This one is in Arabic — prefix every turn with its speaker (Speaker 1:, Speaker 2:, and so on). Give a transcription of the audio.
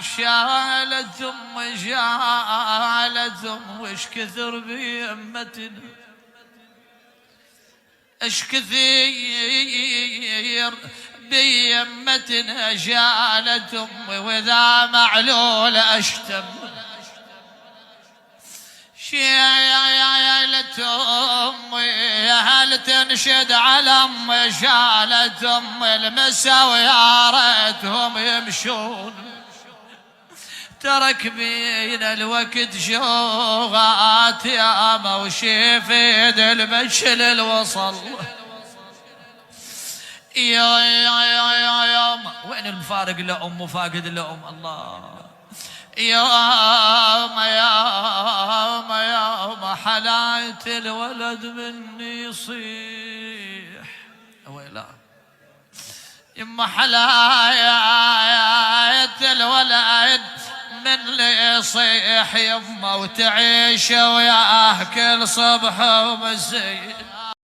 Speaker 1: شالت أم شالت أم وش كثر بيمتنا اش كثير بيمتنا شالت أمي وإذا معلول أشتم شالت أمي هل تنشد على أمي شالت أمي المسا ويا ريتهم يمشون ترك بينا الوقت شوغات ياما وشي في المشل الوصل يا وين المفارق لأم وفاقد لأم الله يا ما حلايت الولد مني يصيح ويلا يما حلايت الولد من اللي يصيح يما وتعيش وياه كل صبح ومسي